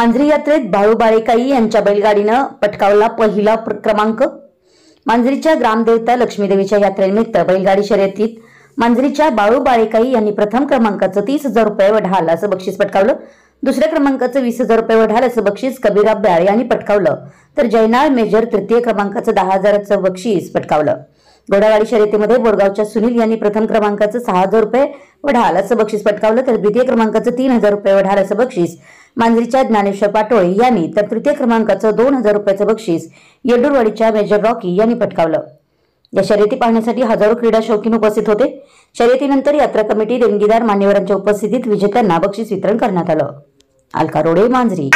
मांजरी यात्रेत बाळू बाळेकाई यांच्या बैलगाडीनं पटकावला पहिला क्रमांक। मांजरीच्या ग्रामदेवता लक्ष्मीदेवीच्या यात्रेनिमित्त बैलगाडी शर्यतीत मांजरीच्या बाळू बाळेकाई यांनी प्रथम क्रमांकाचं 30,000 रुपये व ढाल असं बक्षीस पटकावलं। दुसऱ्या क्रमांकाचं 20,000 रुपये व ढाल असं बक्षीस कबीर अब्याळ यांनी पटकावलं, तर जयनाळ मेजर तृतीय क्रमांकाचं 10,000चं बक्षीस पटकावलं। घोडागाडी शर्यतीमध्ये बोरगावच्या सुनील यांनी प्रथम क्रमांकाचं 6,000 रुपये व ढाल असं बक्षीस पटकावलं, तर द्वितीय क्रमांकाचं 3,000 रुपये व ढाल असं बक्षीस मांजरीच्या ज्ञानेश्वर पाटोळे यांनी, तर तृतीय क्रमांकाचं 2,000 रुपयाचं बक्षीस येडूरवाडीच्या मेजर रॉकी यांनी पटकावलं। या शर्यती पाहण्यासाठी हजारो क्रीडा शौकीन उपस्थित होते। शर्यतीनंतर यात्रा कमिटी देणगीदार मान्यवरांच्या उपस्थितीत विजेत्यांना बक्षीस वितरण करण्यात आलं। अलका रोडे, मांजरी।